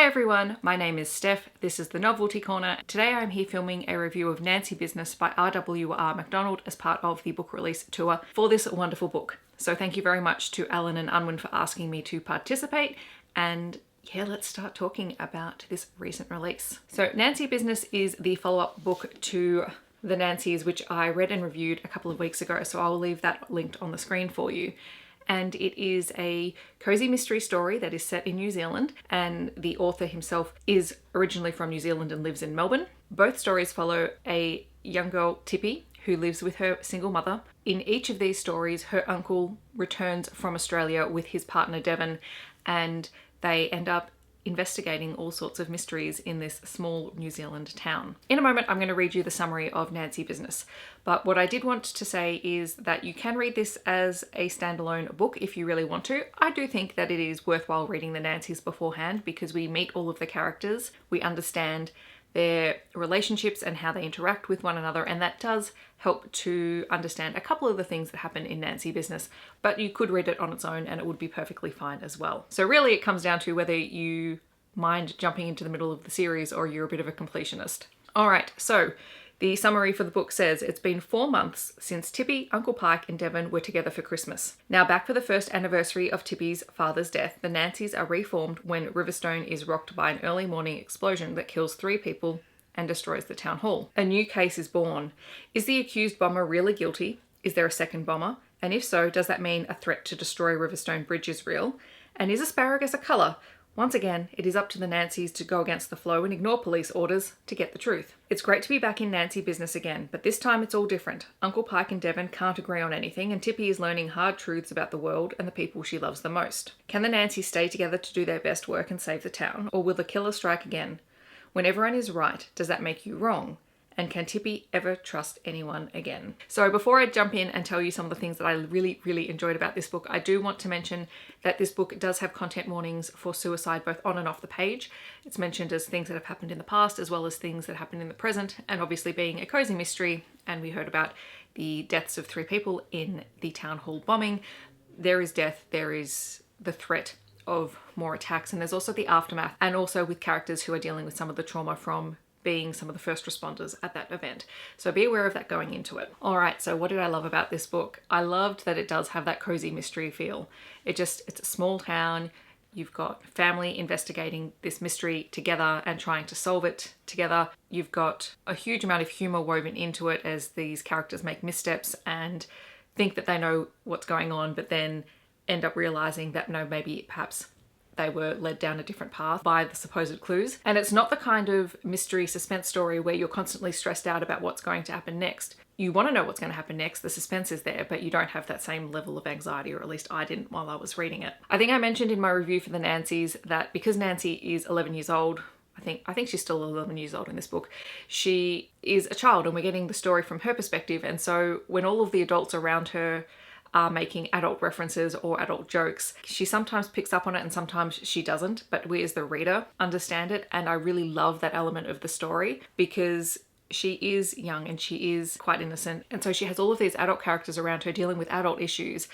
everyone, my name is Steph, this is the Novelty Corner. Today I'm here filming a review of Nancy Business by R.W.R. MacDonald as part of the book release tour for this wonderful book. So thank you very much to Alan and Unwin for asking me to participate, and yeah, let's start talking about this recent release. So Nancy Business is the follow-up book to The Nancys, which I read and reviewed a couple of weeks ago, so I'll leave that linked on the screen for you. And it is a cozy mystery story that is set in New Zealand, and the author himself is originally from New Zealand and lives in Melbourne. Both stories follow a young girl, Tippy, who lives with her single mother. In each of these stories, her uncle returns from Australia with his partner Devon, and they end up investigating all sorts of mysteries in this small New Zealand town. In a moment, I'm going to read you the summary of Nancy Business. But what I did want to say is that you can read this as a standalone book if you really want to. I do think that it is worthwhile reading the Nancys beforehand because we meet all of the characters, we understand their relationships and how they interact with one another, and that does help to understand a couple of the things that happen in Nancy Business, but you could read it on its own and it would be perfectly fine as well. So really it comes down to whether you mind jumping into the middle of the series or you're a bit of a completionist. All right, so the summary for the book says, it's been 4 months since Tippy, Uncle Pike and Devon were together for Christmas. Now back for the first anniversary of Tippy's father's death, the Nancys are reformed when Riverstone is rocked by an early morning explosion that kills 3 people and destroys the town hall. A new case is born. Is the accused bomber really guilty? Is there a second bomber? And if so, does that mean a threat to destroy Riverstone Bridge is real? And is asparagus a colour? Once again, it is up to the Nancys to go against the flow and ignore police orders to get the truth. It's great to be back in Nancy Business again, but this time it's all different. Uncle Pike and Devon can't agree on anything, and Tippy is learning hard truths about the world and the people she loves the most. Can the Nancys stay together to do their best work and save the town, or will the killer strike again? When everyone is right, does that make you wrong? And can Tippy ever trust anyone again? So before I jump in and tell you some of the things that I really enjoyed about this book, I do want to mention that this book does have content warnings for suicide both on and off the page. It's mentioned as things that have happened in the past as well as things that happen in the present, and obviously being a cozy mystery, and we heard about the deaths of 3 people in the town hall bombing. There is death, there is the threat of more attacks, and there's also the aftermath, and also with characters who are dealing with some of the trauma from being some of the first responders at that event. So be aware of that going into it. All right, so what did I love about this book? I loved that it does have that cozy mystery feel. It's a small town. You've got family investigating this mystery together and trying to solve it together. You've got a huge amount of humor woven into it as these characters make missteps and think that they know what's going on, but then end up realizing that no, maybe perhaps they were led down a different path by the supposed clues. And it's not the kind of mystery suspense story where you're constantly stressed out about what's going to happen next. You want to know what's going to happen next, the suspense is there, but you don't have that same level of anxiety, or at least I didn't while I was reading it. I think I mentioned in my review for the Nancys that because Nancy is 11 years old, I think she's still 11 years old in this book, she is a child and we're getting the story from her perspective, and so when all of the adults around her are making adult references or adult jokes, she sometimes picks up on it and sometimes she doesn't, but we as the reader understand it, and I really love that element of the story because she is young and she is quite innocent, and so she has all of these adult characters around her dealing with adult issues,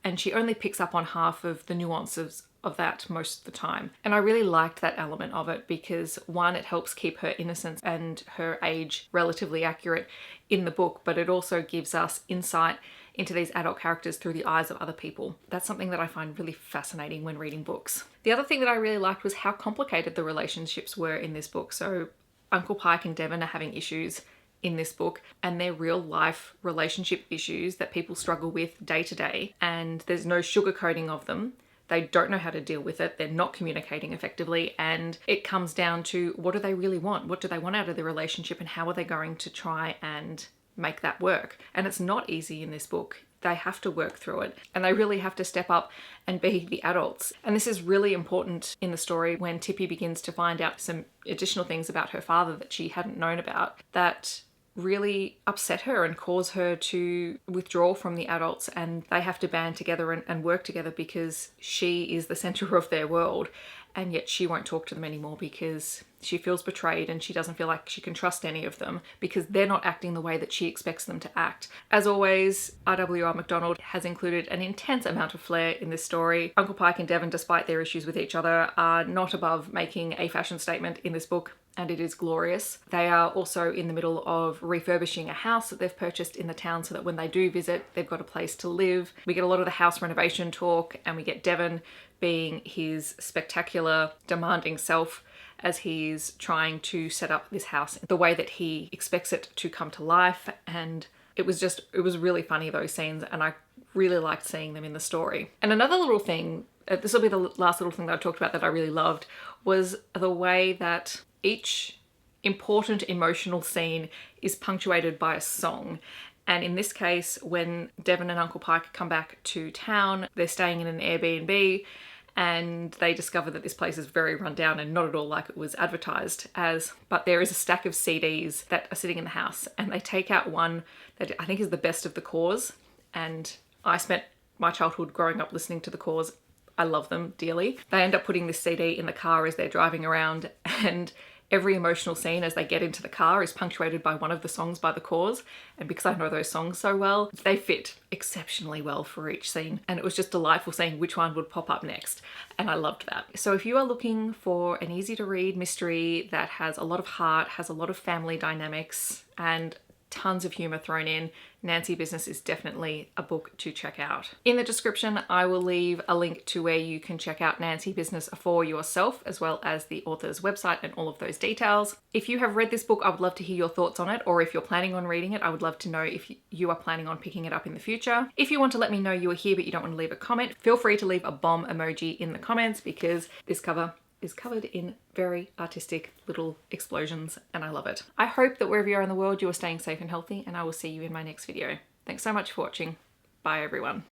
and she only picks up on half of the nuances of that most of the time. And I really liked that element of it because, one, it helps keep her innocence and her age relatively accurate in the book, but it also gives us insight into these adult characters through the eyes of other people. That's something that I find really fascinating when reading books. The other thing that I really liked was how complicated the relationships were in this book. So Uncle Pike and Devon are having issues in this book, and they're real life relationship issues that people struggle with day to day, and there's no sugarcoating of them. They don't know how to deal with it. They're not communicating effectively, and it comes down to what do they really want? What do they want out of the relationship, and how are they going to try and make that work? And it's not easy in this book. They have to work through it, and they really have to step up and be the adults. And this is really important in the story when Tippy begins to find out some additional things about her father that she hadn't known about, that really upset her and cause her to withdraw from the adults, and they have to band together and work together because she is the center of their world, and yet she won't talk to them anymore because she feels betrayed and she doesn't feel like she can trust any of them because they're not acting the way that she expects them to act. As always, R.W.R. MacDonald has included an intense amount of flair in this story. Uncle Pike and Devon, despite their issues with each other, are not above making a fashion statement in this book, and it is glorious. They are also in the middle of refurbishing a house that they've purchased in the town so that when they do visit, they've got a place to live. We get a lot of the house renovation talk, and we get Devon being his spectacular, demanding self as he's trying to set up this house the way that he expects it to come to life. And it was really funny, those scenes, and I really liked seeing them in the story. And another little thing, this will be the last little thing that I talked about that I really loved, was the way that each important emotional scene is punctuated by a song. And in this case, when Devon and Uncle Pike come back to town, they're staying in an Airbnb, and they discover that this place is very run down and not at all like it was advertised as, but there is a stack of CDs that are sitting in the house, and they take out one that I think is the best of the Cause, and I spent my childhood growing up listening to the Cause. I love them dearly. They end up putting this CD in the car as they're driving around, and every emotional scene as they get into the car is punctuated by one of the songs by The Cause. And because I know those songs so well, they fit exceptionally well for each scene. And it was just delightful seeing which one would pop up next. And I loved that. So if you are looking for an easy to read mystery that has a lot of heart, has a lot of family dynamics, and tons of humor thrown in, Nancy Business is definitely a book to check out. In the description, I will leave a link to where you can check out Nancy Business for yourself, as well as the author's website and all of those details. If you have read this book, I would love to hear your thoughts on it, or if you're planning on reading it, I would love to know if you are planning on picking it up in the future. If you want to let me know you are here but you don't want to leave a comment, feel free to leave a bomb emoji in the comments, because this cover is covered in very artistic little explosions and I love it. I hope that wherever you are in the world, you are staying safe and healthy, and I will see you in my next video. Thanks so much for watching. Bye everyone.